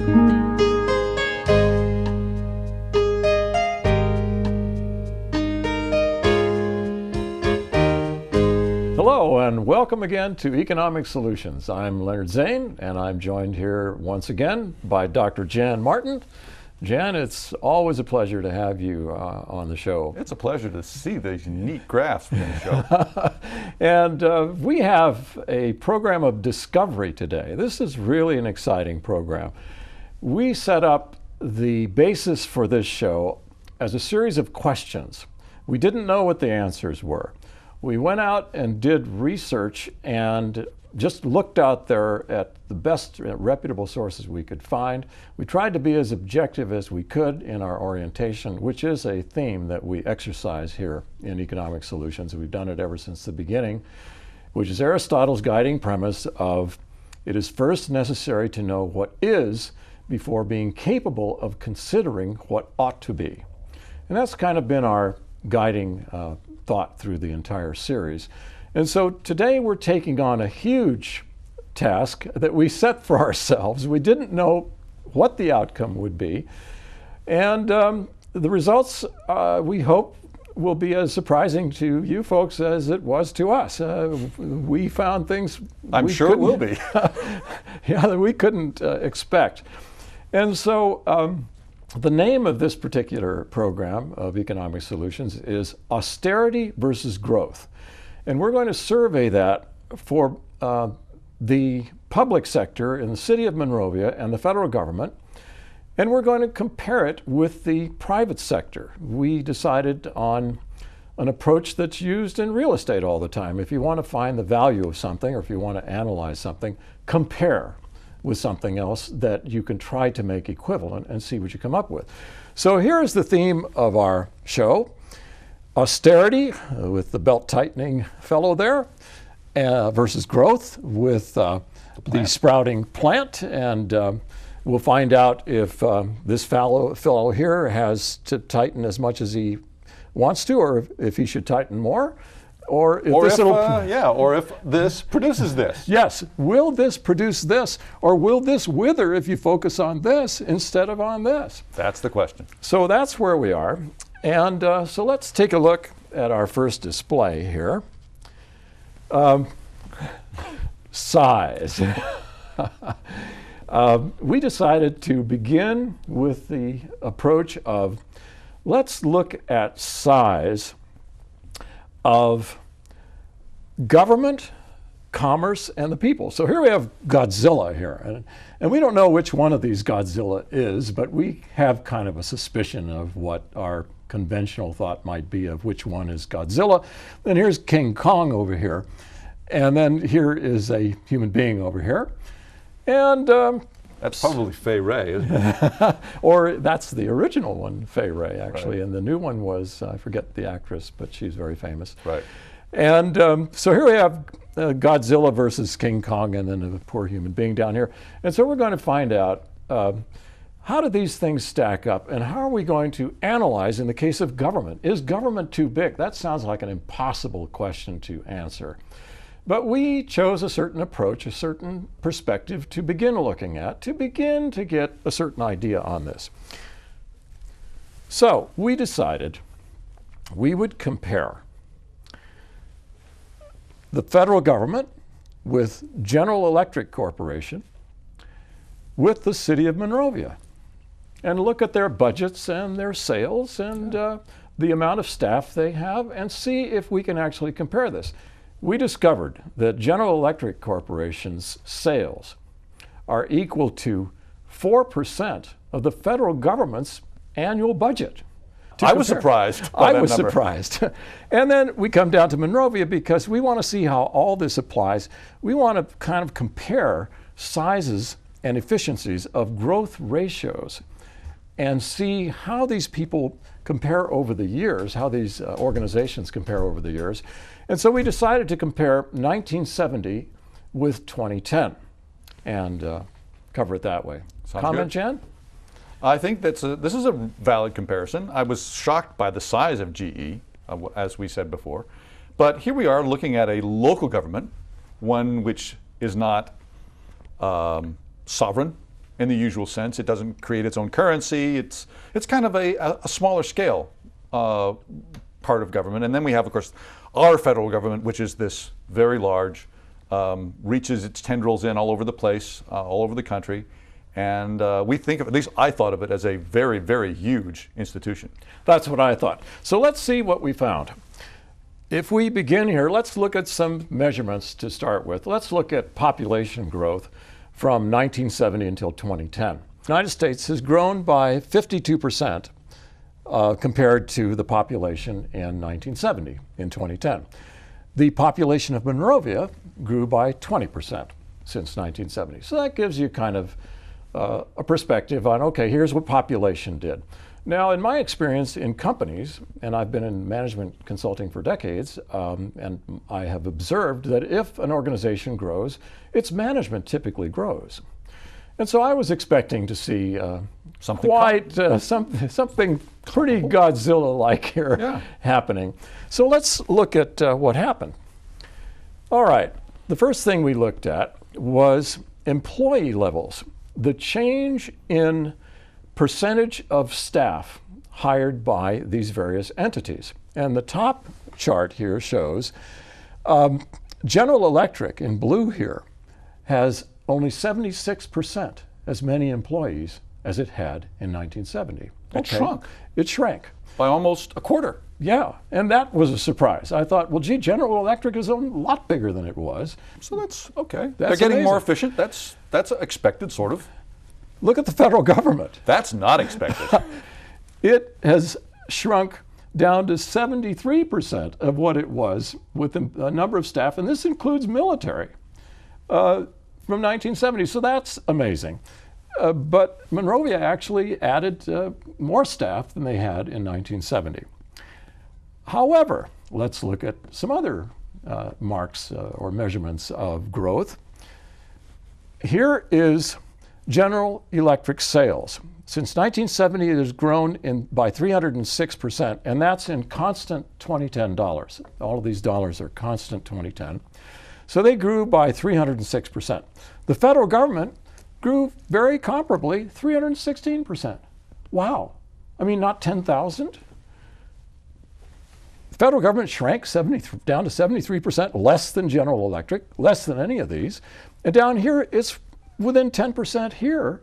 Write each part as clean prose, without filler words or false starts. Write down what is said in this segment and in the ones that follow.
Hello and welcome again to Economic Solutions. I'm Leonard Zane and I'm joined here once again by Dr. Jan Martin. Jan, it's always a pleasure to have you on the show. It's a pleasure to see these neat graphs from the show. And we have a program of discovery today. This is really an exciting program. We set up the basis for this show as a series of questions. We didn't know what the answers were. We went out and did research and just looked out there at the best reputable sources we could find. We tried to be as objective as we could in our orientation, which is a theme that we exercise here in Economic Solutions. We've done it ever since the beginning, which is Aristotle's guiding premise of it is first necessary to know what is before being capable of considering what ought to be. And that's kind of been our guiding thought through the entire series. And so today we're taking on a huge task that we set for ourselves. We didn't know what the outcome would be. And the results, we hope, will be as surprising to you folks as it was to us. We found things I'm sure it will be. Yeah, that we couldn't expect. And so the name of this particular program of Economic Solutions is Austerity versus Growth. And we're going to survey that for the public sector in the city of Monrovia and the federal government. And we're going to compare it with the private sector. We decided on an approach that's used in real estate all the time. If you want to find the value of something or if you want to analyze something, compare with something else that you can try to make equivalent and see what you come up with. So here's the theme of our show. Austerity with the belt-tightening fellow there versus growth with the sprouting plant. And we'll find out if this fellow here has to tighten as much as he wants to, or if he should tighten more. Or if this produces this. Yes, will this produce this, or will this wither if you focus on this instead of on this? That's the question. So that's where we are. And so let's take a look at our first display here. Size. We decided to begin with the approach of let's look at size of government, commerce, and the people. So here we have Godzilla here. And we don't know which one of these Godzilla is, but we have kind of a suspicion of what our conventional thought might be of which one is Godzilla. Then here's King Kong over here. And then here is a human being over here. And that's probably Fay Wray, isn't it? Or that's the original one, Fay Wray, actually. Right. And the new one was, I forget the actress, but she's very famous. Right. And so here we have Godzilla versus King Kong, and then a poor human being down here. And so we're going to find out how do these things stack up, and how are we going to analyze in the case of government? Is government too big? That sounds like an impossible question to answer. But we chose a certain approach, a certain perspective to begin looking at, to begin to get a certain idea on this. So we decided we would compare the federal government with General Electric Corporation with the city of Monrovia and look at their budgets and their sales and the amount of staff they have and see if we can actually compare this. We discovered that General Electric Corporation's sales are equal to 4% of the federal government's annual budget. I was surprised by that number. Surprised. And then we come down to Monrovia because we want to see how all this applies. We want to kind of compare sizes and efficiencies of growth ratios and see how these people compare over the years, how these organizations compare over the years. And so we decided to compare 1970 with 2010 and cover it that way. Sounds Comment, good. Jan? I think this is a valid comparison. I was shocked by the size of GE, as we said before. But here we are looking at a local government, one which is not sovereign in the usual sense. It doesn't create its own currency. It's kind of a smaller scale part of government. And then we have, of course, our federal government, which is this very large, reaches its tendrils in all over the place, all over the country. And we think of, at least I thought of it as a very, very huge institution. That's what I thought. So let's see what we found. If we begin here, let's look at some measurements to start with. Let's look at population growth from 1970 until 2010. The United States has grown by 52% compared to the population in 1970 in 2010. The population of Monrovia grew by 20% since 1970. So that gives you kind of a perspective on, okay, here's what population did. Now, in my experience in companies, and I've been in management consulting for decades, and I have observed that if an organization grows, its management typically grows. And so I was expecting to see something pretty Godzilla-like here happening. So let's look at what happened. All right, the first thing we looked at was employee levels. The change in percentage of staff hired by these various entities. And the top chart here shows General Electric in blue here has only 76% as many employees as it had in 1970. It shrunk. It shrank. By almost a quarter. Yeah, and that was a surprise. I thought, well, gee, General Electric is a lot bigger than it was. So that's okay. That's They're getting amazing. more efficient. That's expected, sort of. Look at the federal government. That's not expected. It has shrunk down to 73% of what it was with a number of staff, and this includes military, from 1970. So that's amazing. But Monrovia actually added more staff than they had in 1970. However, let's look at some other marks or measurements of growth. Here is General Electric sales. Since 1970, it has grown by 306%, and that's in constant 2010 dollars. All of these dollars are constant 2010. So they grew by 306%. The federal government grew very comparably, 316%. Wow. I mean, not 10,000. The federal government shrank down to 73%, less than General Electric, less than any of these. And down here, it's within 10% here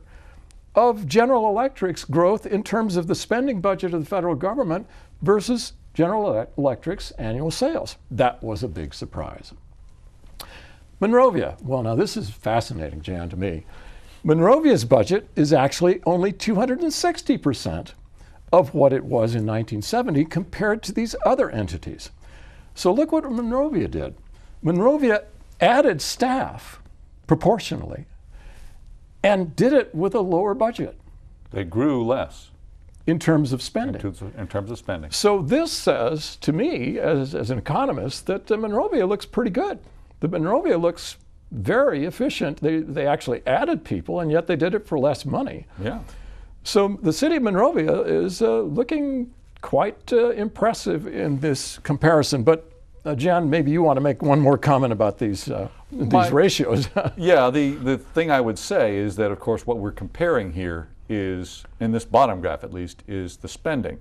of General Electric's growth in terms of the spending budget of the federal government versus General Electric's annual sales. That was a big surprise. Monrovia. Well, now this is fascinating, Jan, to me. Monrovia's budget is actually only 260% of what it was in 1970 compared to these other entities. So look what Monrovia did. Monrovia added staff proportionally and did it with a lower budget. They grew less. In terms of spending. In terms of spending. So this says to me, as an economist, that Monrovia looks pretty good. The Monrovia looks very efficient. They actually added people, and yet they did it for less money. Yeah. So the city of Monrovia is looking quite impressive in this comparison. But Jan, maybe you want to make one more comment about these ratios. Yeah, the thing I would say is that, of course, what we're comparing here is, in this bottom graph at least, is the spending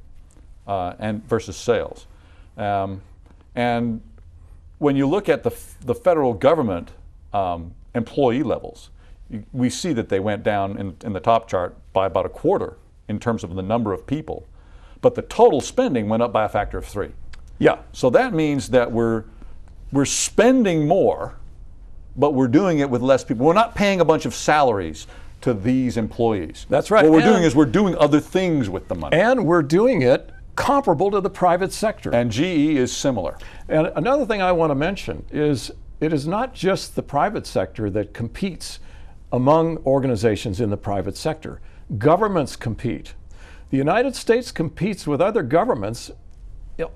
and versus sales. And when you look at the federal government employee levels, we see that they went down in the top chart by about a quarter in terms of the number of people. But the total spending went up by a factor of 3. Yeah. So that means that we're spending more, but we're doing it with less people. We're not paying a bunch of salaries to these employees. That's right. What we're doing is we're doing other things with the money. And we're doing it comparable to the private sector. And GE is similar. And another thing I want to mention is it is not just the private sector that competes among organizations in the private sector. Governments compete. The United States competes with other governments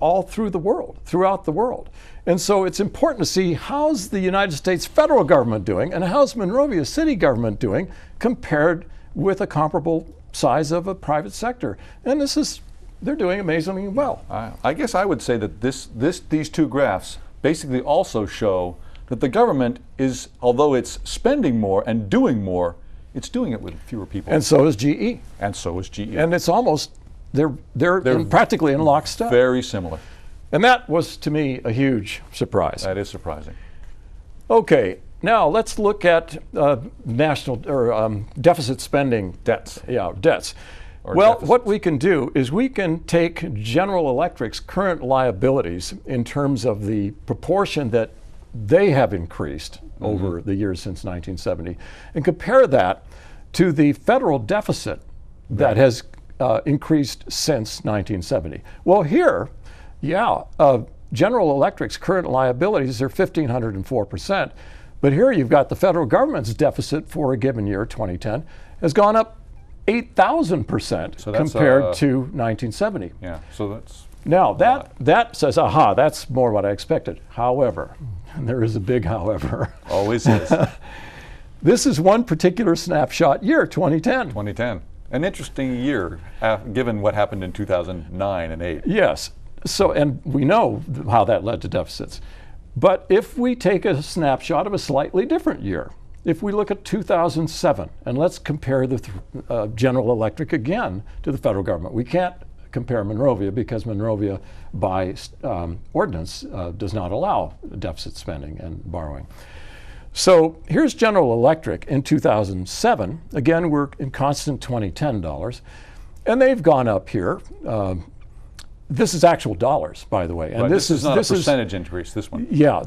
all through the world, throughout the world. And so it's important to see how's the United States federal government doing and how's Monrovia city government doing compared with a comparable size of a private sector. And they're doing amazingly well. I guess I would say that these two graphs basically also show that the government is, although it's spending more and doing more, It's doing it with fewer people. And so is GE. And so is GE. And it's almost, they're practically in lockstep. Very similar. And that was, to me, a huge surprise. That is surprising. Okay, now let's look at national or deficit spending. Debts. Yeah, debts. Or Well, deficits. what we can do is we can take General Electric's current liabilities in terms of the proportion that they have increased over the years since 1970 and compare that to the federal deficit that has increased since 1970. Well, here, General Electric's current liabilities are 1,504%, but here you've got the federal government's deficit for a given year, 2010, has gone up 8,000% So that's, compared to 1970. Yeah, so that's Now that says, aha, that's more what I expected. However, and there is a big however, always is. this is one particular snapshot year, 2010. 2010. An interesting year, given what happened in 2009 and 8. Yes. So, and we know how that led to deficits. But if we take a snapshot of a slightly different year, if we look at 2007, and let's compare the General Electric again to the federal government. We can't compare Monrovia because Monrovia, by ordinance, does not allow deficit spending and borrowing. So here's General Electric in 2007. Again, we're in constant 2010 dollars. And they've gone up here. This is actual dollars, by the way. And Right, this is not a this percentage increase, this one. Yeah.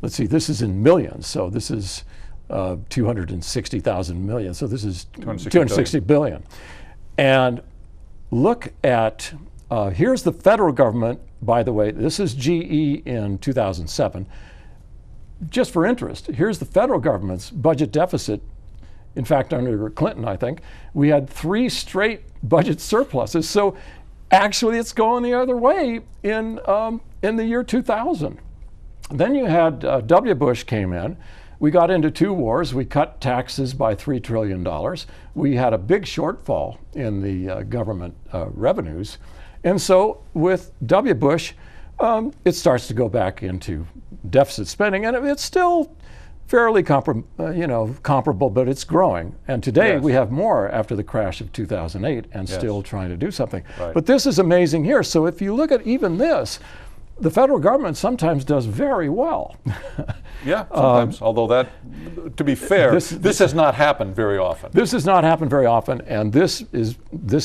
Let's see, this is in millions. So this is 260,000 million. So this is 260 billion. And look at, here's the federal government, by the way, this is GE in 2007. Just for interest, here's the federal government's budget deficit. In fact, under Clinton, I think, we had 3 straight budget surpluses. So actually, it's going the other way in the year 2000. Then you had W. Bush came in. We got into 2 wars. We cut taxes by $3 trillion. We had a big shortfall in the government revenues. And so with W. Bush, it starts to go back into deficit spending. And it's still fairly comparable, but it's growing. And today Yes. we have more after the crash of 2008 and Yes. still trying to do something. Right. But this is amazing here. So if you look at even this, the federal government sometimes does very well. Yeah, sometimes. Although that, to be fair, this has not happened very often. This has not happened very often, and this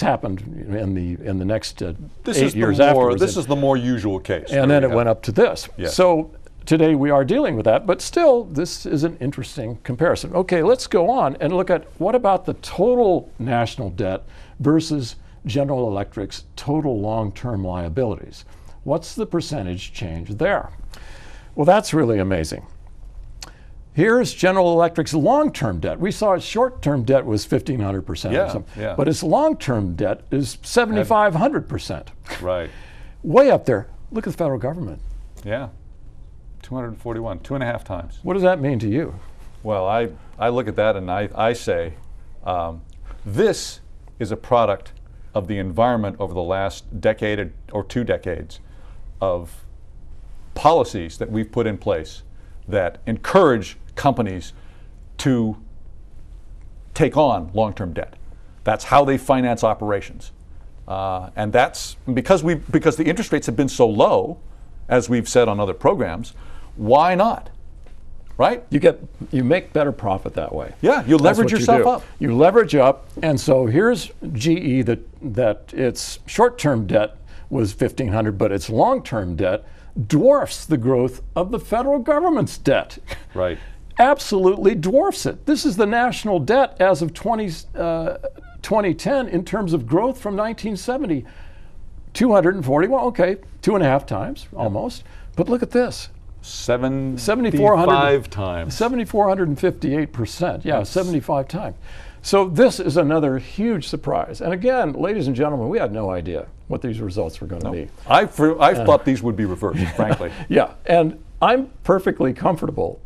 happened in the next 8 years afterwards. This is the more usual case. And then it went up to this. Yes. So today we are dealing with that, but still this is an interesting comparison. Okay, let's go on and look at what about the total national debt versus General Electric's total long-term liabilities. What's the percentage change there? Well, that's really amazing. Here's General Electric's long-term debt. We saw its short-term debt was 1,500% or something, yeah. but its long-term debt is 7,500%. Right. Way up there. Look at the federal government. Yeah. 241, 2.5 times. What does that mean to you? Well, I look at that and I say, this is a product of the environment over the last decade or 2 decades of policies that we've put in place that encourage companies to take on long-term debt. That's how they finance operations. And that's because the interest rates have been so low, as we've said on other programs, why not? Right? You make better profit that way. Yeah, you That's leverage what yourself you do. up. You leverage up, and so here's GE that its short-term debt was 1,500, but its long-term debt dwarfs the growth of the federal government's debt. Right. Absolutely dwarfs it. This is the national debt as of 2010 in terms of growth from 1970. 241, okay, 2.5 times almost. But look at this. 7,400 times. 7,458%. Yeah, 75 times. So this is another huge surprise. And again, ladies and gentlemen, we had no idea what these results were going to be. I thought these would be reversed, frankly. Yeah, and I'm perfectly comfortable,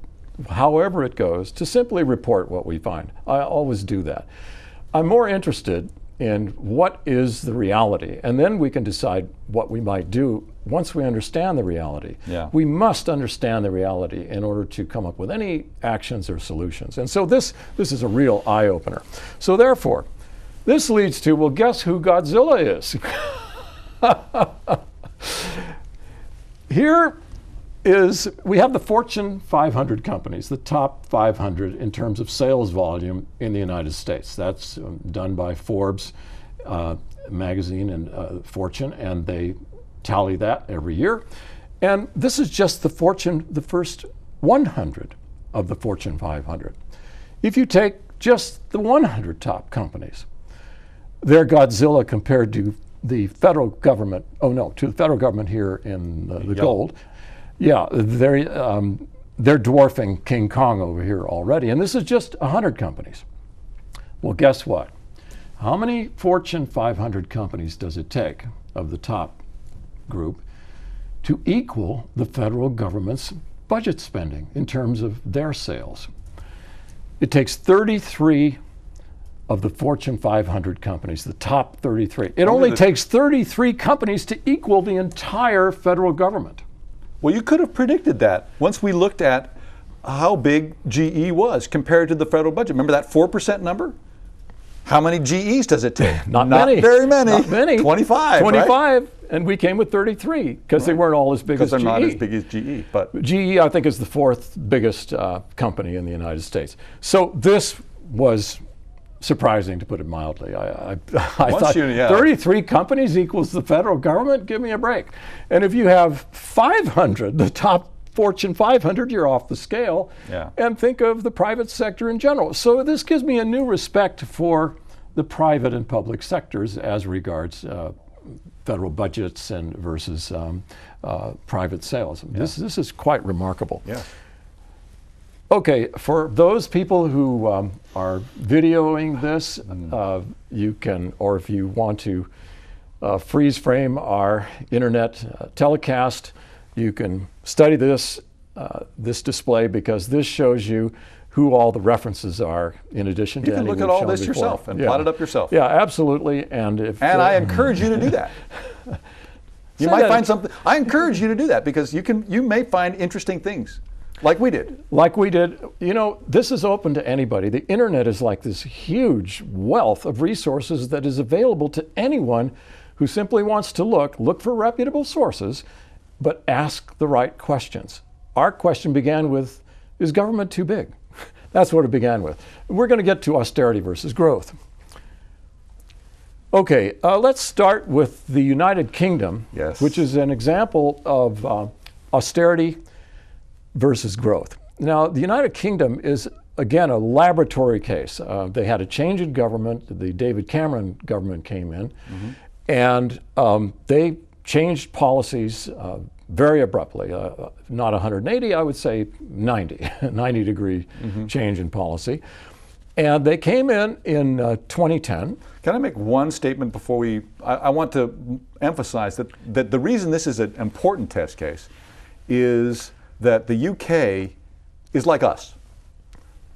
however it goes, to simply report what we find. I always do that. I'm more interested in what is the reality, and then we can decide what we might do once we understand the reality. Yeah. We must understand the reality in order to come up with any actions or solutions. And so this is a real eye-opener. So therefore, this leads to, well, guess who Godzilla is? Here is, we have the Fortune 500 companies, the top 500 in terms of sales volume in the United States. That's done by Forbes magazine and Fortune, and they tally that every year. And this is just the first 100 of the Fortune 500. If you take just the 100 top companies, they're Godzilla compared to the federal government, to the federal government here in the gold. Yeah, they're dwarfing King Kong over here already. And this is just 100 companies. Well, guess what? How many Fortune 500 companies does it take of the top group to equal the federal government's budget spending in terms of their sales? It takes 33 of the Fortune 500 companies, the top 33. It only takes 33 companies to equal the entire federal government. Well, you could have predicted that once we looked at how big GE was compared to the federal budget. Remember that 4% number? How many GEs does it take? Not many. Very many. Not many. 25. 25, right? And we came with 33 because they weren't all as big as GE. Because they're not as big as GE. But GE, I think, is the fourth biggest company in the United States. So this was surprising, to put it mildly. I thought 33 companies equals the federal government? Give me a break. And if you have 500, the top Fortune 500, you're off the scale. Yeah. And think of the private sector in general. So this gives me a new respect for the private and public sectors as regards federal budgets and versus private sales. Yeah. This is quite remarkable. Yeah. Okay, for those people who are videoing this, you can, or if you want to freeze frame our internet telecast, you can study this display, because this shows you who all the references are in addition to You can look at all this yourself and plot it up yourself. Yeah, absolutely. And I encourage you to do that. You might find something. I encourage you to do that, because you may find interesting things. Like we did. Like we did. You know, this is open to anybody. The internet is like this huge wealth of resources that is available to anyone who simply wants to look for reputable sources, but ask the right questions. Our question began with, is government too big? That's what it began with. We're going to get to austerity versus growth. Okay, let's start with the United Kingdom, yes, which is an example of austerity versus growth. Now, the United Kingdom is, again, a laboratory case. They had a change in government. The David Cameron government came in, and they changed policies very abruptly. Not 180, I would say 90 degree change in policy. And they came in 2010. Can I make one statement before I want to emphasize that the reason this is an important test case is that the UK is like us.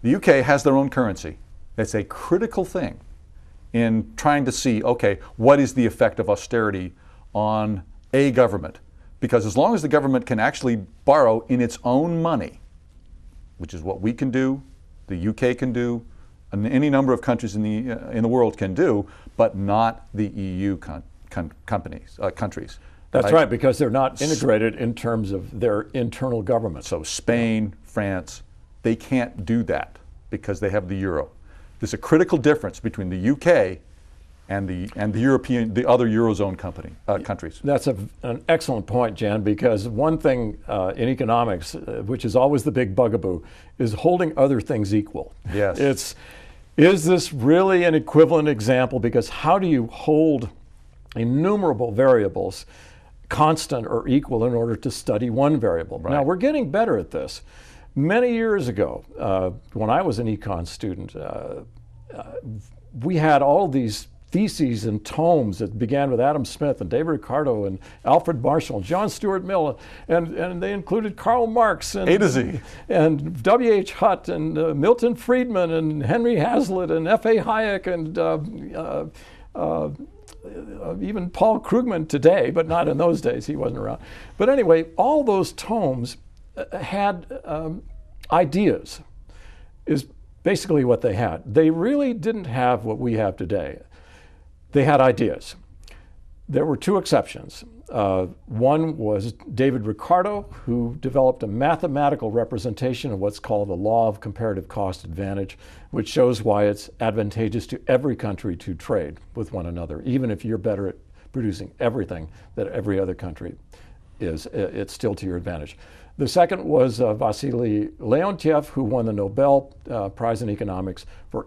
The UK has their own currency. That's a critical thing in trying to see, okay, what is the effect of austerity on a government? Because as long as the government can actually borrow in its own money, which is what we can do, the UK can do, and any number of countries in the world can do, but not the EU countries. That's right, because they're not integrated in terms of their internal government. So Spain, France, they can't do that because they have the euro. There's a critical difference between the UK and the other Eurozone countries. That's an excellent point, Jan, because one thing in economics, which is always the big bugaboo, is holding other things equal. Yes. Is this really an equivalent example? Because how do you hold innumerable variables constant or equal in order to study one variable? Right. Now, we're getting better at this. Many years ago, when I was an econ student, we had all these theses and tomes that began with Adam Smith and David Ricardo and Alfred Marshall and John Stuart Mill, and they included Karl Marx and A to Z, and W.H. Hutt and Milton Friedman and Henry Hazlitt and F.A. Hayek and even Paul Krugman today, but not in those days, he wasn't around. But anyway, all those tomes had ideas, is basically what they had. They really didn't have what we have today. They had ideas. There were two exceptions. One was David Ricardo, who developed a mathematical representation of what's called the law of comparative cost advantage, which shows why it's advantageous to every country to trade with one another. Even if you're better at producing everything that every other country is, it's still to your advantage. The second was Vasily Leontiev, who won the Nobel Prize in Economics for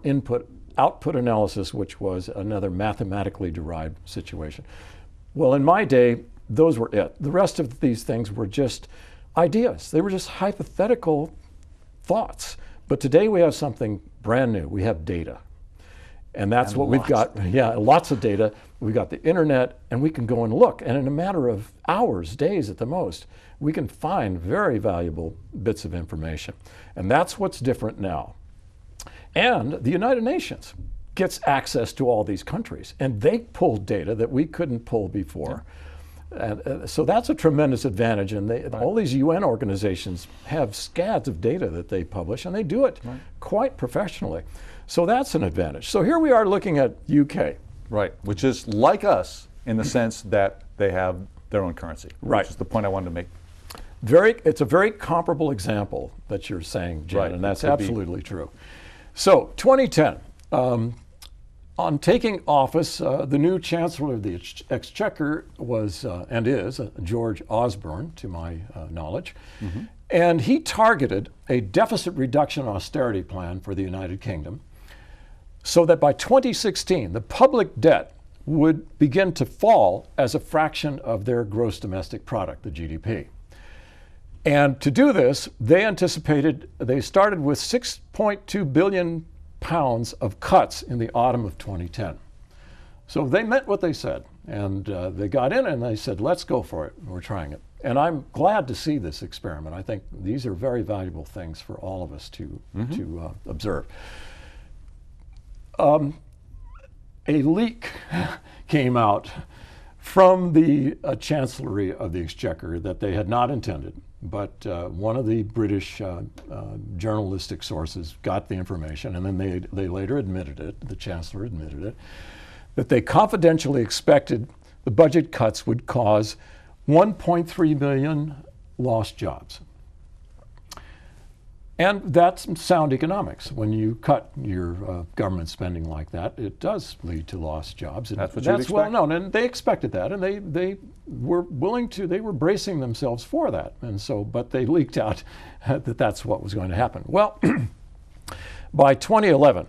output analysis, which was another mathematically derived situation. Well, in my day, those were it. The rest of these things were just ideas. They were just hypothetical thoughts. But today we have something brand new. We have data. And that's what we've got. Yeah, lots of data. We've got the internet, and we can go and look. And in a matter of hours, days at the most, we can find very valuable bits of information. And that's what's different now. And the United Nations gets access to all these countries, and they pull data that we couldn't pull before. And so that's a tremendous advantage. And all these UN organizations have scads of data that they publish, and they do it quite professionally. So that's an advantage. So here we are looking at UK. Right, which is like us in the sense that they have their own currency. Right. Which is the point I wanted to make. It's a very comparable example that you're saying, Jen, and that's absolutely true. So 2010, on taking office, the new Chancellor of the Exchequer was, and is, George Osborne, to my knowledge. Mm-hmm. And he targeted a deficit reduction austerity plan for the United Kingdom so that by 2016, the public debt would begin to fall as a fraction of their gross domestic product, the GDP. And to do this, they started with 6.2 billion pounds of cuts in the autumn of 2010. So they meant what they said, and they got in and they said, let's go for it. We're trying it. And I'm glad to see this experiment. I think these are very valuable things for all of us to observe. A leak came out from the Chancellery of the Exchequer that they had not intended, but one of the British journalistic sources got the information, and then they later admitted it, the Chancellor admitted it, that they confidentially expected the budget cuts would cause 1.3 million lost jobs. And that's sound economics. When you cut your government spending like that, it does lead to lost jobs. And that's what you'd expect. Well known, and they expected that, and they were willing to, they were bracing themselves for that. And so, but they leaked out that that's what was going to happen. Well, by 2011,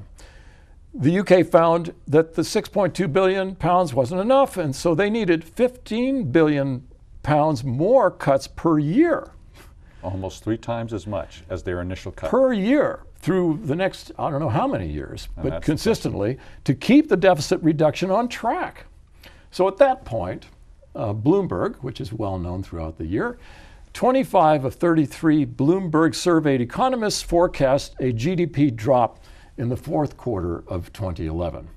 the UK found that the 6.2 billion pounds wasn't enough, and so they needed 15 billion pounds more cuts per year. Almost 3 times as much as their initial cut. Per year through the next, I don't know how many years, but consistently to keep the deficit reduction on track. So at that point, Bloomberg, which is well known throughout the year, 25 of 33 Bloomberg surveyed economists forecast a GDP drop in the fourth quarter of 2011.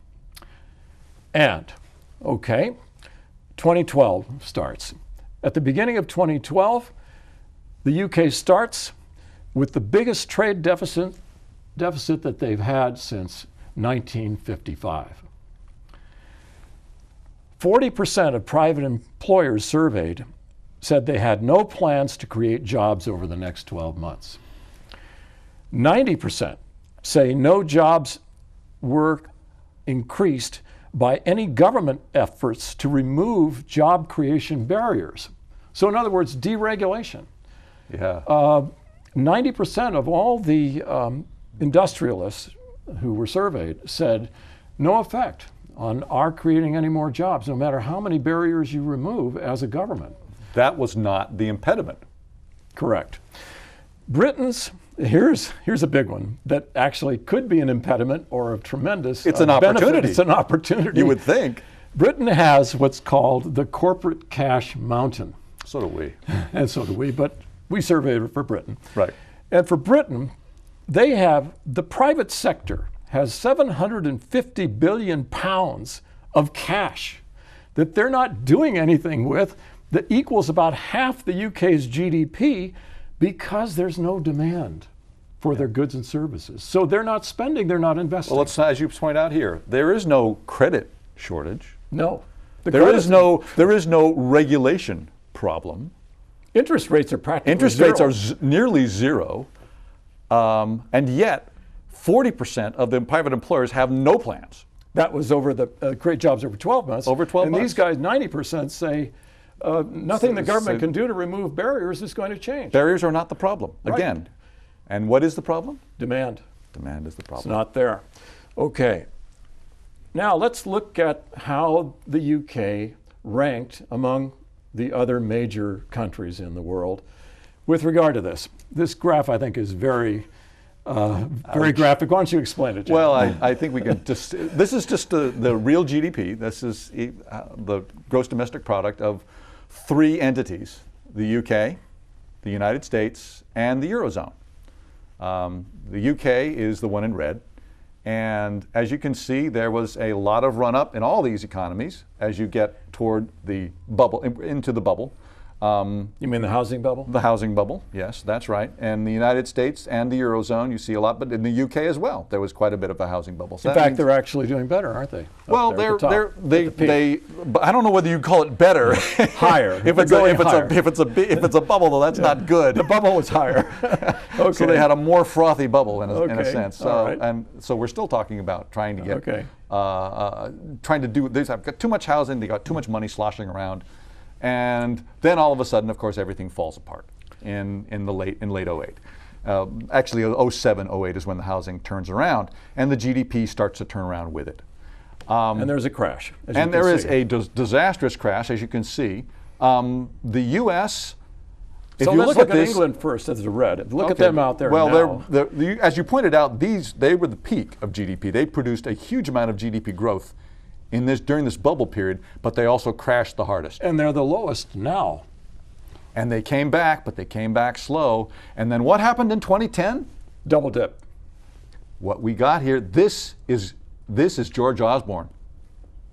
And, 2012 starts. At the beginning of 2012, the UK starts with the biggest trade deficit that they've had since 1955. 40% of private employers surveyed said they had no plans to create jobs over the next 12 months. 90% say no jobs were increased by any government efforts to remove job creation barriers. So in other words, deregulation. Yeah. 90% of all the industrialists who were surveyed said no effect on our creating any more jobs, no matter how many barriers you remove as a government. That was not the impediment. Correct. Britain's, here's a big one that actually could be an impediment or a tremendous It's an benefit. opportunity. It's an opportunity. You would think. Britain has what's called the corporate cash mountain. So do we. And so do we, but we surveyed for Britain. Right. And for Britain, they have, the private sector has 750 billion pounds of cash. that they're not doing anything with that equals about half the UK's GDP because there's no demand for their goods and services. So they're not spending, they're not investing. Well, it's not, as you point out here, there is no credit shortage. No. There is no regulation problem. Interest rates are practically Interest zero. rates are nearly zero, and yet 40% of the private employers have no plans. That was over the create jobs over 12 months. Over 12 and months. these guys, 90% say nothing the government can do to remove barriers is going to change. Barriers are not the problem, Right. again. And what is the problem? Demand. Demand is the It's problem. not there. Okay. Now let's look at how the UK ranked among the other major countries in the world with regard to this. This graph, I think, is very graphic. Why don't you explain it, Jim? Well, I think we can just, this is just the real GDP. This is the gross domestic product of three entities, the UK, the United States, and the Eurozone. The UK is the one in red. And as you can see, there was a lot of run up in all these economies as you get toward the bubble, into the bubble. You mean the housing bubble? The housing bubble, yes, that's right. And the United States and the Eurozone, you see a lot, but in the UK as well, there was quite a bit of a housing bubble. So In that fact, means- they're actually doing better, aren't they? Up well, there at the top, they at the peak. but I don't know whether you call it better. Higher. if it's They're going higher. if it's a bubble, though, that's not good. The bubble was higher. Okay. So they had a more frothy bubble in a Okay, sense. So, all right. and so we're still talking about trying to get, Okay. trying to do. They've got too much housing. They got too much money sloshing around, and then all of a sudden, of course, everything falls apart in late 08. Actually, 07, 08 is when the housing turns around, and the GDP starts to turn around with it. And there's a crash. as you And can there is see. a disastrous crash, as you can see. The U.S. If So you let's look look at at this, England first as the red. Look at okay, them out there well, now. as you pointed out, they were the peak of GDP. They produced a huge amount of GDP growth during this bubble period, but they also crashed the hardest. And they're the lowest now. And they came back, but they came back slow. And then what happened in 2010? Double dip. What we got here, this is George Osborne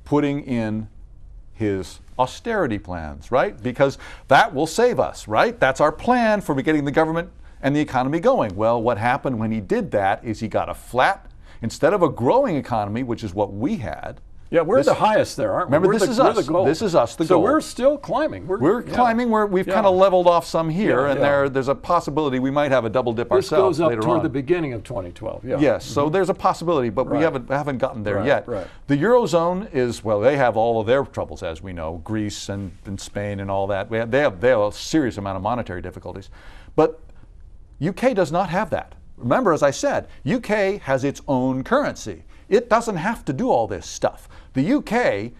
putting in his austerity plans, right? Because that will save us, right? That's our plan for getting the government and the economy going. Well, what happened when he did that is he got a flat, instead of a growing economy, which is what we had. Yeah, we're This- the highest there, aren't we? Remember, We're this the, is we're us. the goal. This is us, the so goal. we're still climbing. We're yeah. climbing where we've Yeah. kind of leveled off some here, Yeah, and yeah. there's a possibility we might have a double dip This ourselves goes up later toward on. the beginning of 2012. Yeah. Yes, so there's a possibility, but we Right. haven't gotten there Right, yet. right. The Eurozone is, well, they have all of their troubles, as we know, Greece and Spain and all that. They have a serious amount of monetary difficulties. But UK does not have that. Remember, as I said, UK has its own currency. It doesn't have to do all this stuff. The UK,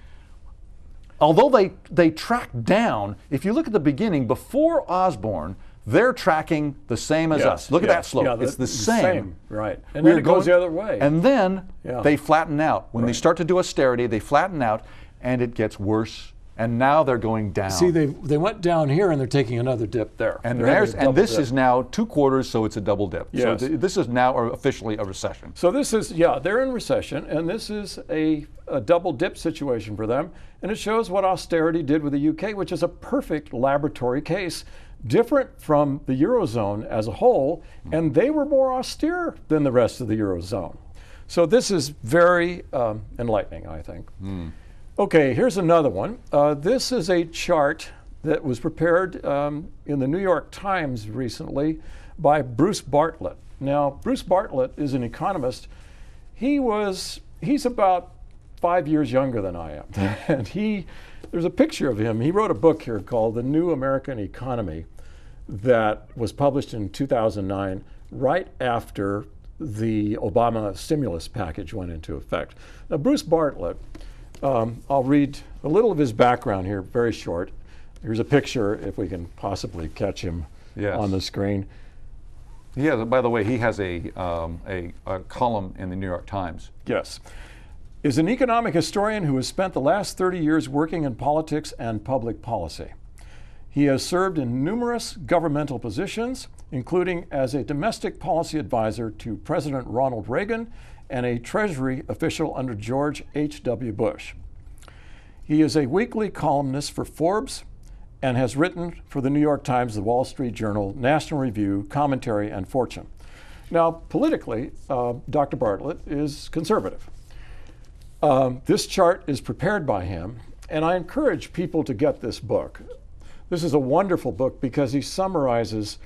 although they track down, if you look at the beginning, before Osborne, they're tracking the same as Yes, us. Look at yes, that slope. yeah, It's the same. Right. And We're then it goes going- the other way. And then Yeah. they flatten out. When they Right. start to do austerity, they flatten out, and it gets worse. And now they're going down. See, they went down here and they're taking another dip there. and They're having a double this dip. is now 2 quarters, so it's a double dip. Yes. So this is now officially a recession. So this is, yeah, they're in recession, and this is a double dip situation for them. And it shows what austerity did with the UK, which is a perfect laboratory case, different from the Eurozone as a whole, and they were more austere than the rest of the Eurozone. So this is very enlightening, I think. Okay, here's another one. This is a chart that was prepared in the New York Times recently by Bruce Bartlett. Now, Bruce Bartlett is an economist. He's about 5 years younger than I am. And there's a picture of him. He wrote a book here called The New American Economy that was published in 2009, right after the Obama stimulus package went into effect. Now, Bruce Bartlett, I'll read a little of his background here, very short. Here's a picture, if we can possibly catch him Yes. on the screen. Yeah. By the way, he has a column in the New York Times. Yes. Is an economic historian who has spent the last 30 years working in politics and public policy. He has served in numerous governmental positions, including as a domestic policy advisor to President Ronald Reagan and a Treasury official under George H.W. Bush. He is a weekly columnist for Forbes and has written for the New York Times, the Wall Street Journal, National Review, Commentary, and Fortune. Now, politically, Dr. Bartlett is conservative. This chart is prepared by him, and I encourage people to get this book. This is a wonderful book because he summarizes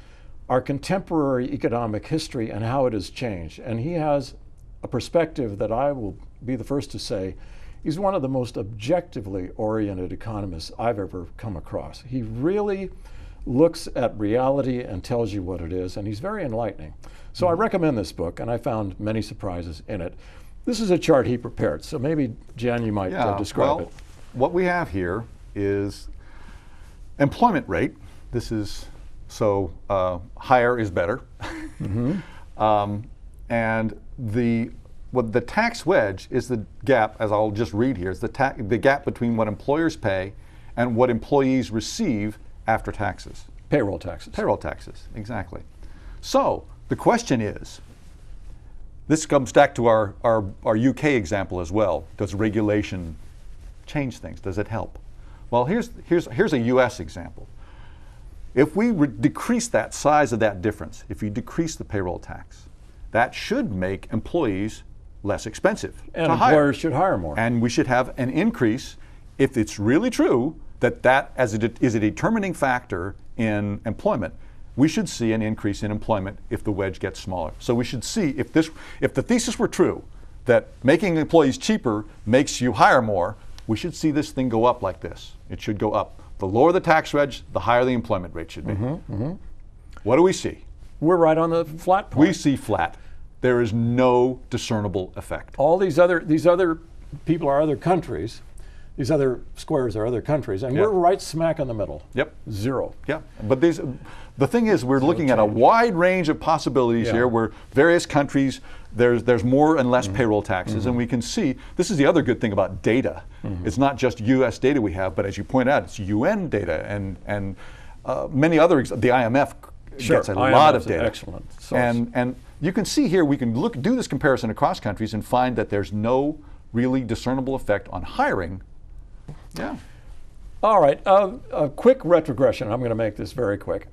our contemporary economic history and how it has changed. And he has a perspective that I will be the first to say, he's one of the most objectively oriented economists I've ever come across. He really looks at reality and tells you what it is, and he's very enlightening. So I recommend this book, and I found many surprises in it. This is a chart he prepared, so maybe, Jan, you might describe it. What we have here is employment rate. This is, so higher is better. And the tax wedge is the gap, as I'll just read here, is the gap between what employers pay and what employees receive after taxes. Payroll taxes. Payroll taxes, exactly. So the question is, this comes back to our UK example as well. Does regulation change things? Does it help? Well, here's a US example. If we decrease that size of that difference, if you decrease the payroll tax, that should make employees less expensive And to employers hire. should hire more. And we should have an increase, if it's really true that is a determining factor in employment, we should see an increase in employment if the wedge gets smaller. So we should see, if the thesis were true, that making employees cheaper makes you hire more, we should see this thing go up like this. It should go up. The lower the tax wedge, the higher the employment rate should be. What do we see? We're right on the flat point. We see flat. There is no discernible effect. All these other people are other countries. These other squares are other countries, and we're right smack in the middle. Yep. Zero. Yeah, but the thing is, we're looking at a wide range of possibilities here, where various countries, there's more and less payroll taxes, and we can see, this is the other good thing about data. It's not just US data we have, but as you point out, it's UN data and many other, the IMF gets a lot of data. Excellent source. And you can see here, we can do this comparison across countries and find that there's no really discernible effect on hiring. Yeah. All right, a quick retrogression. I'm going to make this very quick.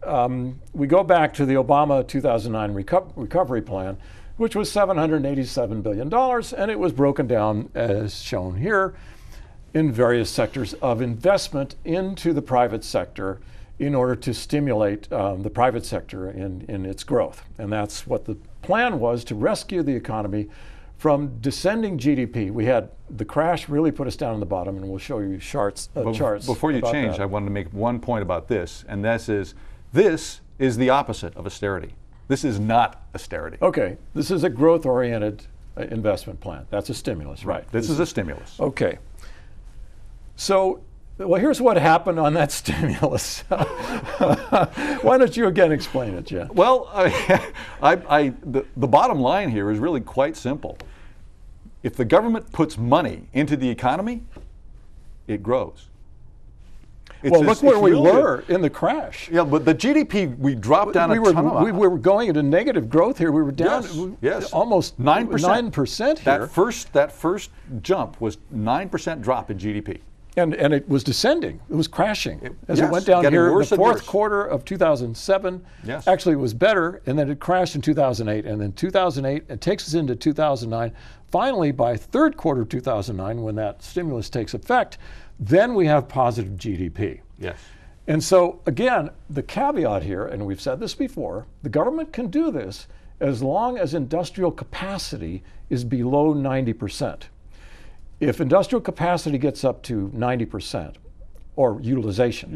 We go back to the Obama 2009 recovery plan, which was $787 billion, and it was broken down, as shown here, in various sectors of investment into the private sector in order to stimulate the private sector in its growth. And that's what the plan was, to rescue the economy from descending GDP. We had the crash really put us down in the bottom, and we'll show you charts. Before you change, I wanted to make one point about this, and this is the opposite of austerity. This is not austerity. Okay, this is a growth-oriented investment plan. That's a stimulus, right? This is a stimulus. Okay. So, well, here's what happened on that stimulus. Why don't you again explain it, Jen? Well, the bottom line here is really quite simple. If the government puts money into the economy, it grows. Well, look where we were in the crash. Yeah, but the GDP, we dropped down we were going into negative growth here. We were down almost 9%. 9% here. That first jump was 9% drop in GDP. And it was descending. It was crashing. As it went down here, the fourth quarter of 2007, actually it was better, and then it crashed in 2008. And then 2008, it takes us into 2009. Finally, by third quarter of 2009, when that stimulus takes effect, then we have positive GDP. Yes. And so, again, the caveat here, and we've said this before, the government can do this as long as industrial capacity is below 90%. If industrial capacity gets up to 90%, or utilization.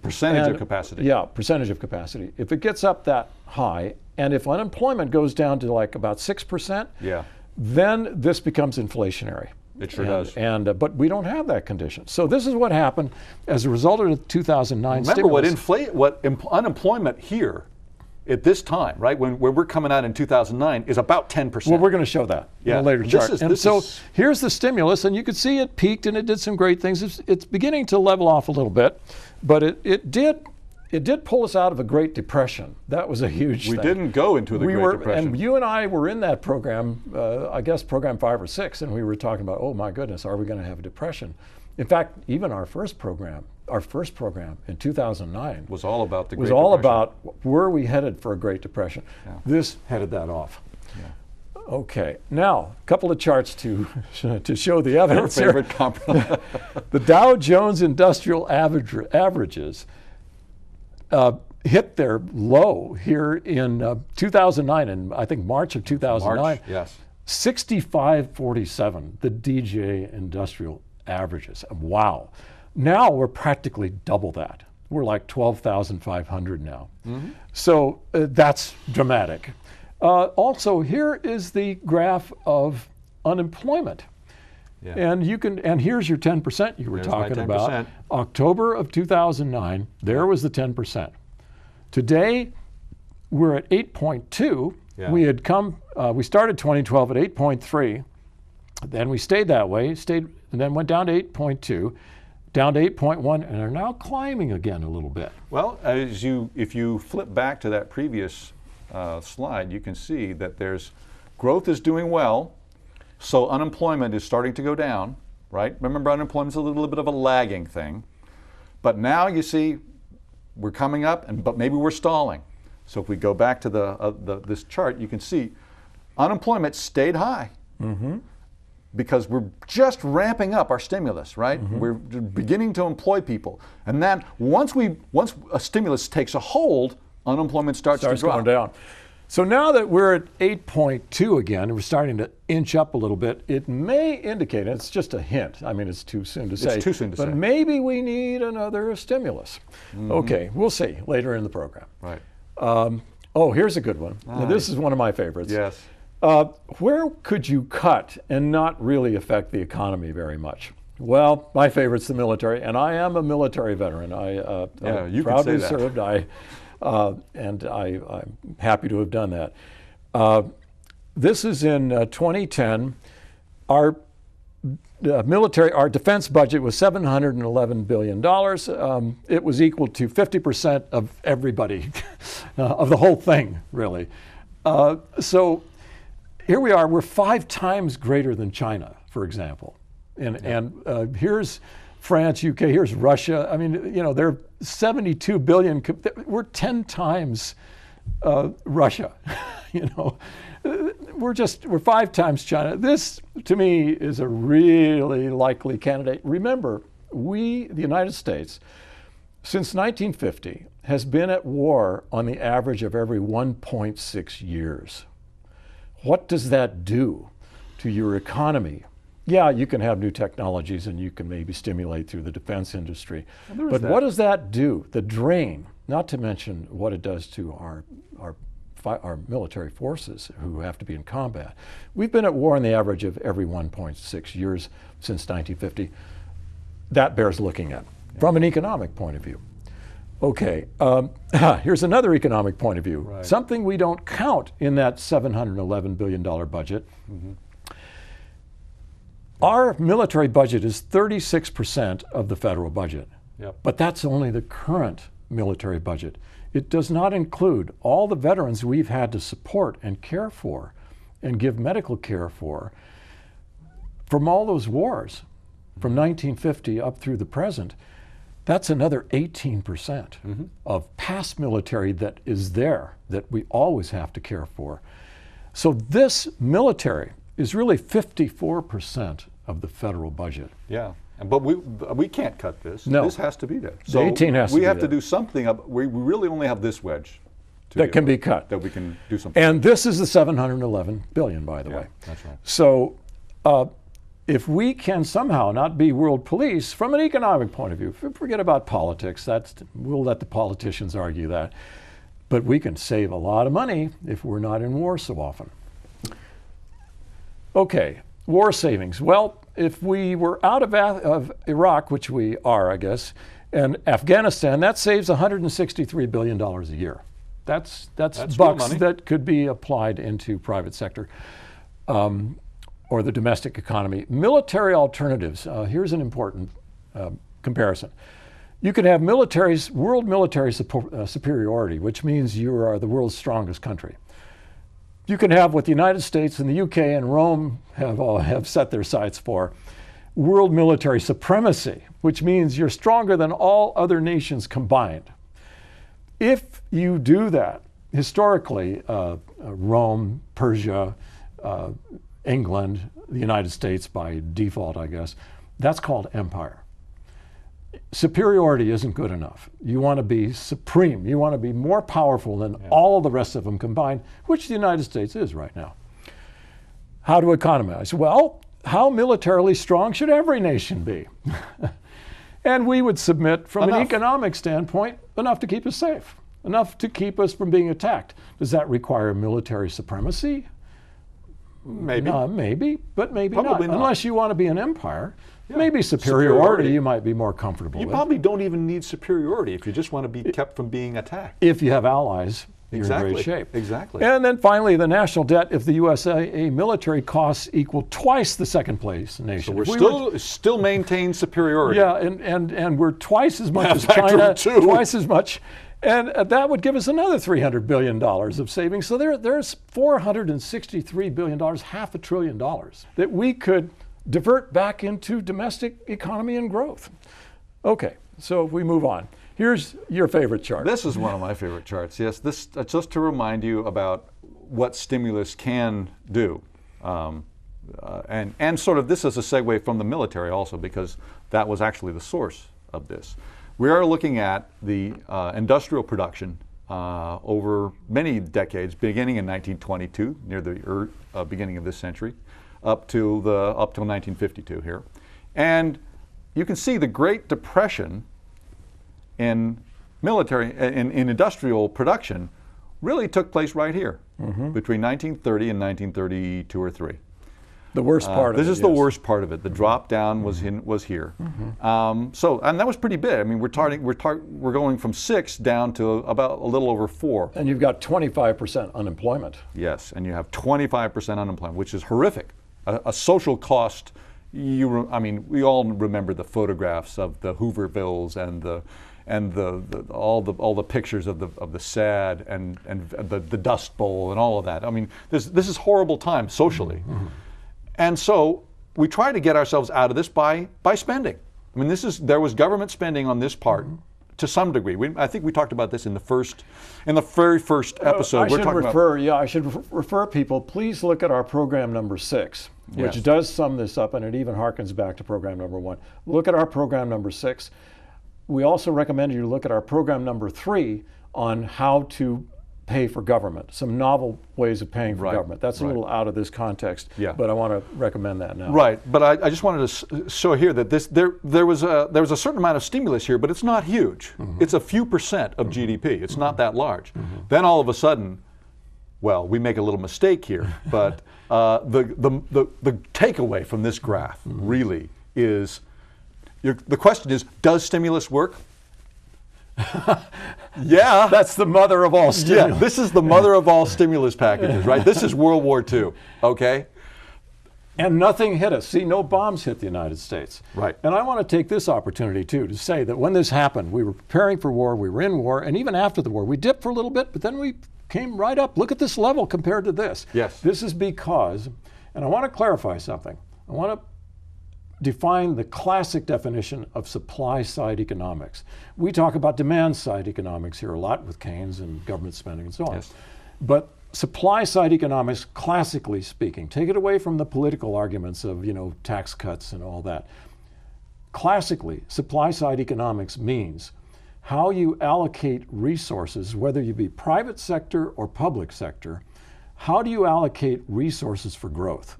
Percentage of capacity. Yeah, percentage of capacity. If it gets up that high, and if unemployment goes down to like about 6%, then this becomes inflationary. It sure does. But we don't have that condition. So this is what happened as a result of the 2009 Remember stimulus. what unemployment here at this time, right, when we're coming out in 2009, is about 10%. Well, we're going to show that in a later chart. Here's the stimulus, and you can see it peaked and it did some great things. It's beginning to level off a little bit, but it did it did pull us out of a Great Depression. That was a huge We thing. didn't go into the Great Depression. And you and I were in that program, I guess program 5 or 6, and we were talking about, oh my goodness, are we going to have a depression? In fact, even our first program in 2009 was all about the Great was all Depression. about, were we headed for a Great Depression? Yeah. This headed that off. Yeah. Okay, now a couple of charts to show the evidence Your here. favorite compromise. The Dow Jones Industrial averages hit their low here in 2009, and I think March of 2009. March, yes. 65.47, the DJ Industrial averages. Wow. Now we're practically double that. We're like 12,500 now. So that's dramatic. Also, here is the graph of unemployment. Yeah. And here's your 10% you were There's my talking 10%. about. October of 2009, there was the 10%. Today, we're at 8.2. Yeah. We started 2012 at 8.3. Then we stayed that way, and then went down to 8.2, down to 8.1, and are now climbing again a little bit. Well, if you flip back to that previous slide, you can see that growth is doing well, so unemployment is starting to go down, right? Remember, unemployment's a little bit of a lagging thing, but now you see we're coming up, but maybe we're stalling. So if we go back to this chart, you can see unemployment stayed high. Because we're just ramping up our stimulus, right? We're beginning to employ people. And then once a stimulus takes a hold, unemployment starts to drop. Going down. So now that we're at 8.2 again, and we're starting to inch up a little bit, it may indicate, and it's just a hint, I mean, it's too soon to say. It's too soon to say. But maybe we need another stimulus. Okay, we'll see later in the program. Right. Oh, here's a good one. Now, this is one of my favorites. Yes. Where could you cut and not really affect the economy very much? Well, my favorite's the military, and I am a military veteran. Yeah, I'm you can proudly say that. served. I'm happy to have done that. This is in 2010. Our defense budget was $711 billion. It was equal to 50% of everybody, of the whole thing, really. So here we are, we're 5 times greater than China, for example. And here's France, UK, here's Russia. I mean, they're 72 billion, we're 10 times Russia, We're 5 times China. This, to me, is a really likely candidate. Remember, the United States, since 1950, has been at war on the average of every 1.6 years. What does that do to your economy? Yeah, you can have new technologies and you can maybe stimulate through the defense industry. But what does that do? The drain, not to mention what it does to our military forces who have to be in combat. We've been at war on the average of every 1.6 years since 1950. That bears looking at from an economic point of view. Okay, here's another economic point of view. Right. Something we don't count in that $711 billion budget. Our military budget is 36% of the federal budget. Yep. But that's only the current military budget. It does not include all the veterans we've had to support and care for and give medical care for from all those wars, from 1950 up through the present. That's another 18% of past military that is there that we always have to care for. So this military is really 54% of the federal budget. Yeah. But we can't cut this. No. This has to be there. The 18 has to we be have to there. do something. We really only have this wedge That can be cut. That we can do something. And this is the $711 billion, by the way. That's right. So if we can somehow not be world police from an economic point of view, forget about politics, we'll let the politicians argue that, but we can save a lot of money if we're not in war so often. Okay, war savings. Well, if we were out of Iraq, which we are, I guess, and Afghanistan, that saves $163 billion a year. That's real bucks money. that could be applied into private sector. Or the domestic economy. Military alternatives, here's an important comparison. You can have world military superiority, which means you are the world's strongest country. You can have what the United States and the UK and Rome have set their sights for, world military supremacy, which means you're stronger than all other nations combined. If you do that, historically, Rome, Persia, England, the United States by default, I guess, that's called empire. Superiority isn't good enough. You want to be supreme. You want to be more powerful than all the rest of them combined, which the United States is right now. How to economize? Well, how militarily strong should every nation be? And we would submit from an economic standpoint, enough to keep us safe, enough to keep us from being attacked. Does that require military supremacy? Maybe. Maybe, but maybe Probably not. Unless you want to be an empire. Maybe superiority you might be more comfortable You with. probably don't even need superiority if you just want to be kept from being attacked. If you have allies, you're Exactly. in great shape. Exactly. And then finally, the national debt, if the USA military costs equal twice the second place nation. We're If we still maintain superiority. Yeah, and we're twice as much as Factor China, two. twice as much. And that would give us another $300 billion of savings. So there's $463 billion, $500 billion that we could divert back into domestic economy and growth. Okay, so if we move on. Here's your favorite chart. This is one of my favorite charts. Yes, this just to remind you about what stimulus can do. And sort of this is a segue from the military also, because that was actually the source of this. We are looking at the industrial production over many decades, beginning in 1922, near the beginning of this century, up till 1952 here. And you can see the Great Depression in industrial production really took place right here, between 1930 and 1932 or 3. The worst part of it. This is the worst part of it. The drop down was here. And that was pretty big. I mean, we're going from 6 down to about a little over 4. And you've got 25% unemployment. Yes, and you have 25% unemployment, which is horrific. A social cost. I mean, we all remember the photographs of the Hoovervilles and all the pictures of the sad and the Dust Bowl and all of that. I mean, this is horrible time socially. And so we try to get ourselves out of this by spending. I mean, there was government spending on this part to some degree. I think we talked about this in the very first episode. I should refer people. Please look at our program number 6, which does sum this up, and it even harkens back to program number 1. Look at our program number 6. We also recommend you to look at our program number 3 on how to pay for government, some novel ways of paying for government. That's a little out of this context, but I want to recommend that now. Right, but I just wanted to show here that there was a certain amount of stimulus here, but it's not huge. It's a few percent of GDP. It's not that large. Then all of a sudden, well, we make a little mistake here, but the takeaway from this graph really is, the question is, does stimulus work? Yeah. That's the mother of all stimulus. Yeah, this is the mother of all stimulus packages, right? This is World War II, okay? And nothing hit us. See, no bombs hit the United States. Right. And I want to take this opportunity, too, to say that when this happened, we were preparing for war, we were in war, and even after the war, we dipped for a little bit, but then we came right up. Look at this level compared to this. Yes. This is because, and I want to clarify something. I want to define the classic definition of supply-side economics. We talk about demand-side economics here a lot with Keynes and government spending and so on. Yes. But supply-side economics, classically speaking, take it away from the political arguments of, tax cuts and all that. Classically, supply-side economics means how you allocate resources, whether you be private sector or public sector. How do you allocate resources for growth?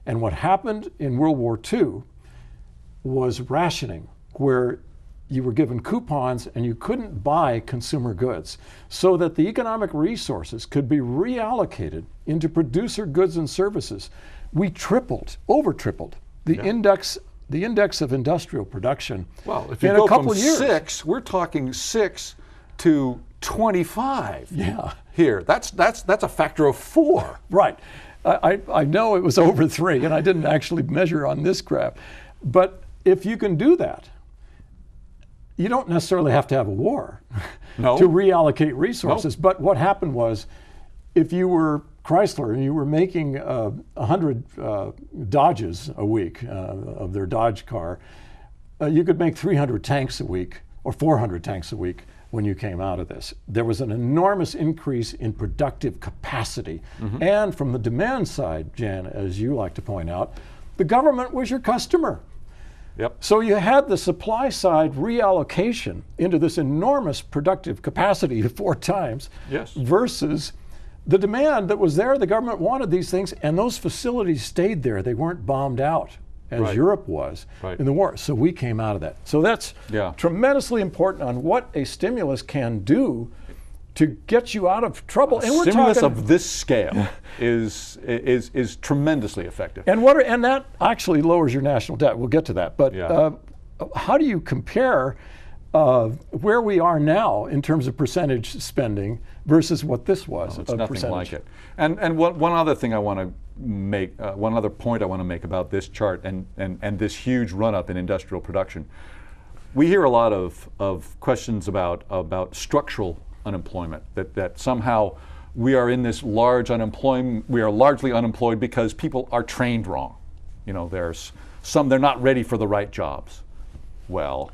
And what happened in World War II was rationing, where you were given coupons and you couldn't buy consumer goods, so that the economic resources could be reallocated into producer goods and services. We over tripled the index of industrial production. Well, if you in go a couple from of years. 6, we're talking 6 to 25. Yeah. Here, that's a factor of 4. Right. I know it was over 3, and I didn't actually measure on this graph. But if you can do that, you don't necessarily have to have a war No. to reallocate resources. But what happened was, if you were Chrysler and you were making 100 Dodges a week of their Dodge car, you could make 300 tanks a week or 400 tanks a week when you came out of this. There was an enormous increase in productive capacity. And from the demand side, Jan, as you like to point out, the government was your customer. Yep. So you had the supply side reallocation into this enormous productive capacity 4 times Yes. versus the demand that was there. The government wanted these things, and those facilities stayed there. They weren't bombed out as Right. Europe was Right. in the war. So we came out of that. So that's Yeah. tremendously important on what a stimulus can do to get you out of trouble. And we're Stimulus talking, of this scale is tremendously effective. and that actually lowers your national debt. We'll get to that. But Yeah. how do you compare where we are now in terms of percentage spending versus what this was? It's of nothing percentage? like it. And one other thing I want to make, one other point I want to make about this chart and this huge run-up in industrial production. We hear a lot of questions about structural unemployment, that somehow we are in this large unemployment, we are largely unemployed because people are trained wrong. You know, there's some, they're not ready for the right jobs. Well,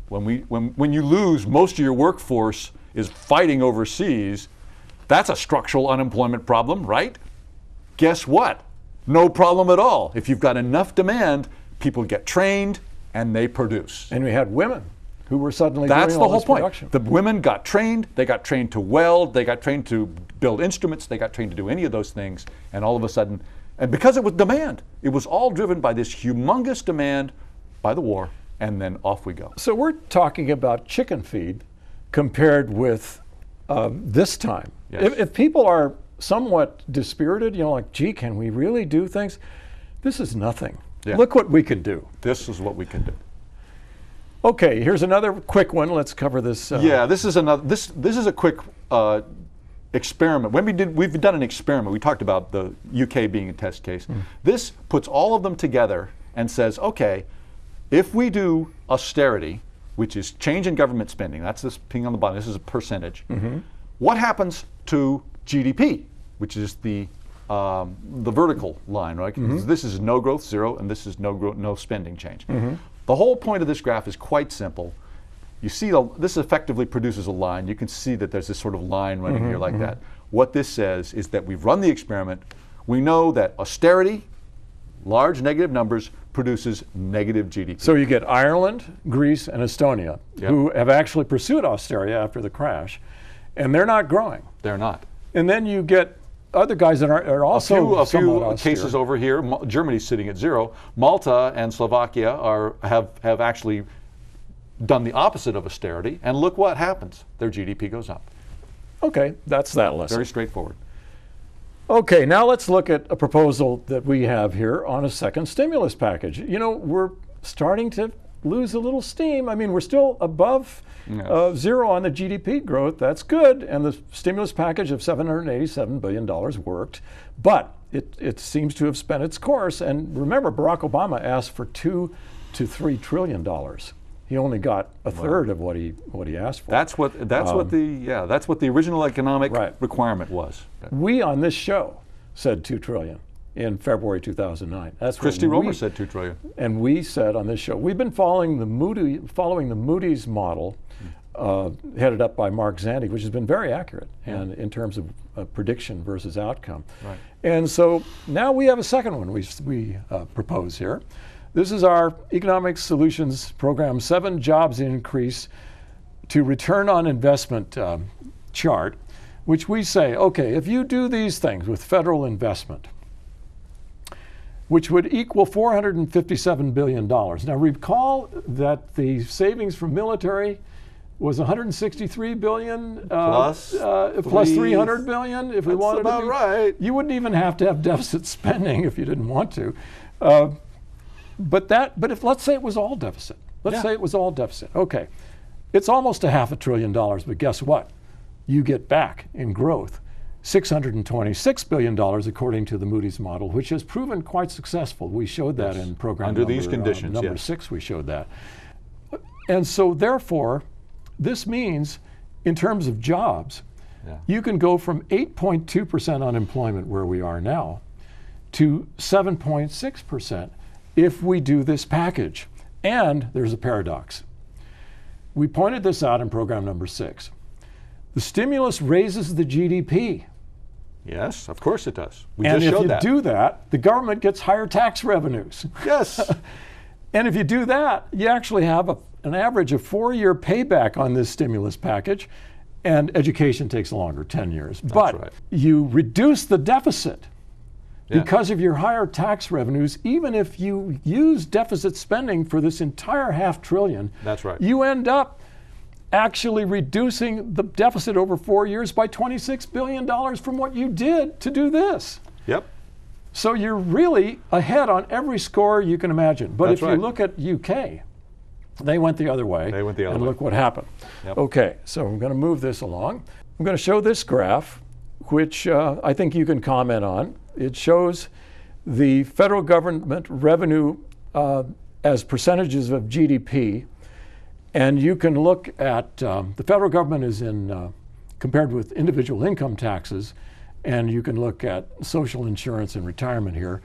when you lose most of your workforce is fighting overseas, that's a structural unemployment problem, right? Guess what? No problem at all. If you've got enough demand, people get trained and they produce. And we had women who were suddenly That's doing the all whole this point. production. The women got trained, they got trained to weld, they got trained to build instruments, they got trained to do any of those things, and all of a sudden, and because it was demand, it was all driven by this humongous demand by the war, and then off we go. So we're talking about chicken feed compared with this time. Yes. If people are somewhat dispirited, you know, like, gee, can we really do things? This is nothing. Yeah. Look what we can do. This is what we can do. Okay, here's another quick one. Let's cover this. Yeah, this is another. This is a quick experiment. We've done an experiment. We talked about the UK being a test case. This puts all of them together and says, okay, if we do austerity, which is change in government spending, that's this thing on the bottom. This is a percentage. What happens to GDP, which is the vertical line, right? This is no growth, 0, and this is no spending change. The whole point of this graph is quite simple. You see, this effectively produces a line. You can see that there's this sort of line running here like that. What this says is that we've run the experiment. We know that austerity, large negative numbers, produces negative GDP. So you get Ireland, Greece, and Estonia, Yep. who have actually pursued austerity after the crash, and they're not growing. They're not. And then you get other guys that are also A somewhat few austere. cases over here. Germany's sitting at 0. Malta and Slovakia have actually done the opposite of austerity, and look what happens. Their GDP goes up. Okay, that's that lesson. Very straightforward. Okay, now let's look at a proposal that we have here on a second stimulus package. You know, we're starting to lose a little steam. I mean, we're still above 0 on the GDP growth. That's good. And the stimulus package of $787 billion worked. But it seems to have spent its course. And remember, Barack Obama asked for $2 to $3 trillion. He only got a third of what he asked for. That's what the original economic Right. requirement was. We on this show said $2 trillion in February 2009. That's what Christy Romer we said $2 trillion. And we said on this show, we've been following the Moody's model, headed up by Mark Zandi, which has been very accurate and in terms of prediction versus outcome. Right. And so now we have a second one we propose here. This is our Economic Solutions Program 7 Jobs Increase to Return on Investment chart, which we say, okay, if you do these things with federal investment, which would equal $457 billion. Now recall that the savings from military was $163 billion Plus plus $300 billion if we That's wanted about to. right. You wouldn't even have to have deficit spending if you didn't want to. But if let's say it was all deficit. Let's say it was all deficit. Okay, it's almost $500 billion. But guess what? You get back in growth $626 billion according to the Moody's model, which has proven quite successful. We showed that in program Under number, these conditions, number yes. 6. We showed that. And so therefore, this means in terms of jobs, you can go from 8.2% unemployment where we are now to 7.6% if we do this package. And there's a paradox. We pointed this out in program number 6. The stimulus raises the GDP. Yes, of course it does. We And just if showed you that. do that, the government gets higher tax revenues. Yes. And if you do that, you actually have an average of 4-year payback on this stimulus package, and education takes longer, 10 years. But right. you reduce the deficit Yeah. because of your higher tax revenues. Even if you use deficit spending for this entire $500 billion, That's right. you end up actually reducing the deficit over 4 years by $26 billion from what you did to do this. Yep. So you're really ahead on every score you can imagine. But That's if right. you look at UK, they went the other way. They went the other and way. look what happened. Yep. Okay, so I'm going to move this along. I'm going to show this graph, which I think you can comment on. It shows the federal government revenue as percentages of GDP. And you can look at the federal government is in compared with individual income taxes, and you can look at social insurance and retirement here.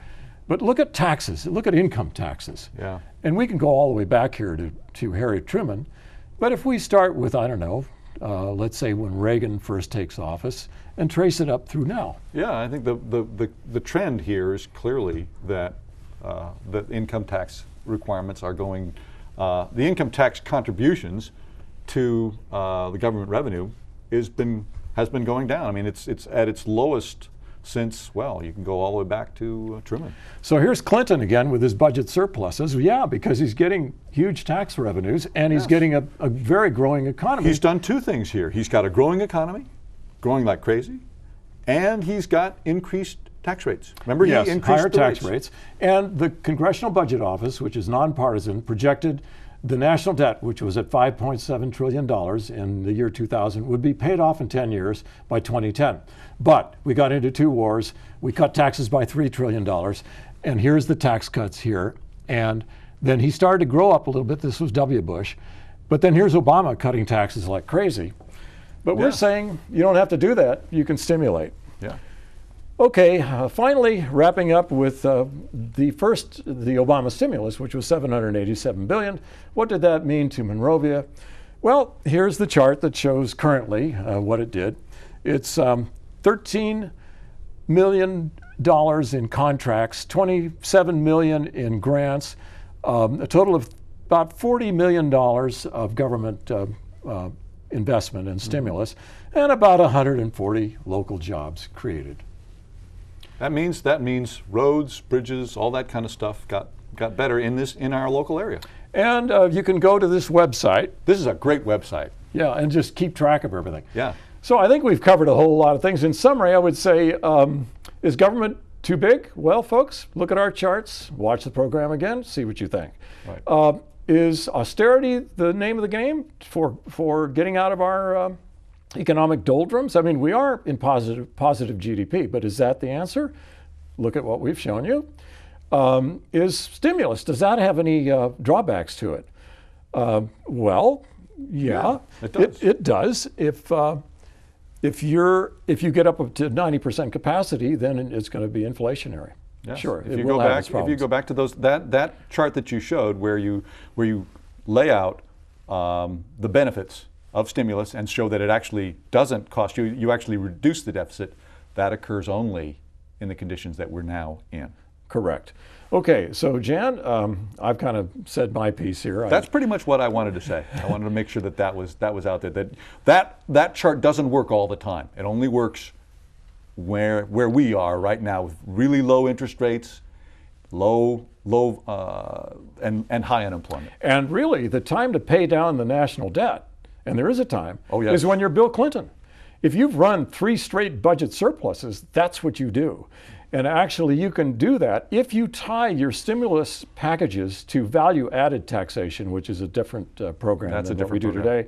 But look at taxes, look at income taxes. Yeah. And we can go all the way back here to Harry Truman. But if we start with, I don't know, let's say when Reagan first takes office, and trace it up through now. Yeah, I think the trend here is clearly that the income tax requirements are going, the income tax contributions to the government revenue has been going down. I mean, it's at its lowest since, well, you can go all the way back to Truman. So here's Clinton again with his budget surpluses. Yeah, because he's getting huge tax revenues and he's getting a very growing economy. He's done two things here. He's got a growing economy, growing like crazy, and he's got increased tax rates. Remember, Yes, he increased higher the tax rates. And the Congressional Budget Office, which is nonpartisan, projected the national debt, which was at $5.7 trillion in the year 2000, would be paid off in 10 years by 2010. But we got into 2 wars, we cut taxes by $3 trillion, and here's the tax cuts here. And then he started to grow up a little bit. This was W. Bush. But then here's Obama cutting taxes like crazy. But we're saying you don't have to do that, you can stimulate. Yeah. Okay, finally wrapping up with the Obama stimulus, which was $787 billion. What did that mean to Monrovia? Well, here's the chart that shows currently what it did. It's $13 million in contracts, $27 million in grants, a total of about $40 million of government investment and stimulus, and about 140 local jobs created. That means roads, bridges, all that kind of stuff got better in our local area. And you can go to this website. This is a great website. Yeah, and just keep track of everything. Yeah. So I think we've covered a whole lot of things. In summary, I would say, is government too big? Well, folks, look at our charts, watch the program again, see what you think. Right. Is austerity the name of the game for getting out of our economic doldrums? I mean, we are in positive GDP, but is that the answer? Look at what we've shown you. Is stimulus, does that have any drawbacks to it? Well, yeah, it does. It does. If you get up to 90% capacity, then it's going to be inflationary. Yes. Sure, If it you will go have back, its if you problems. go back to that chart that you showed, where you lay out the benefits of stimulus and show that it actually doesn't cost you, you actually reduce the deficit. That occurs only in the conditions that we're now in. Correct. Okay, so Jan, I've kind of said my piece here. That's pretty much what I wanted to say. I wanted to make sure that was out there. That chart doesn't work all the time. It only works where we are right now with really low interest rates, low and high unemployment. And really, the time to pay down the national debt, and there is a time, yes. is when you're Bill Clinton. If you've run 3 straight budget surpluses, that's what you do. And actually, you can do that if you tie your stimulus packages to value-added taxation, which is a different program than what we do today.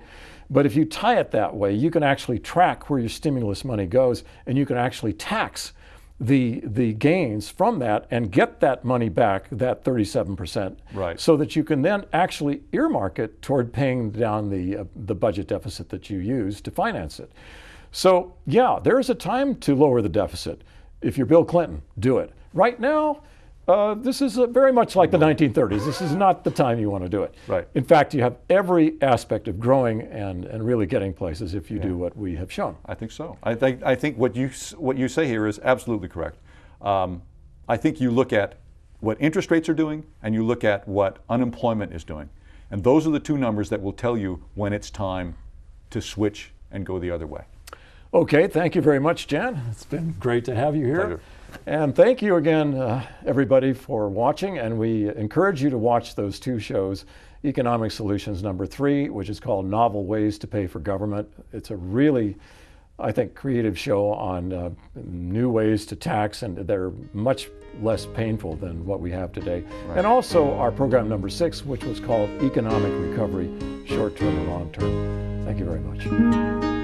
But if you tie it that way, you can actually track where your stimulus money goes, and you can actually tax the gains from that and get that money back, that 37%, Right. so that you can then actually earmark it toward paying down the budget deficit that you use to finance it. So yeah, there's a time to lower the deficit. If you're Bill Clinton, do it. Right now, this is very much like the 1930s. This is not the time you want to do it. Right. In fact, you have every aspect of growing and really getting places if you do what we have shown. I think so. I think what you say here is absolutely correct. I think you look at what interest rates are doing and you look at what unemployment is doing. And those are the two numbers that will tell you when it's time to switch and go the other way. Okay, thank you very much, Jan. It's been great to have you here. Pleasure. And thank you again, everybody, for watching. And we encourage you to watch those two shows, Economic Solutions #3, which is called Novel Ways to Pay for Government. It's a really, I think, creative show on new ways to tax, and they're much less painful than what we have today. Right. And also our program #6, which was called Economic Recovery, Short-Term and Long-Term. Thank you very much.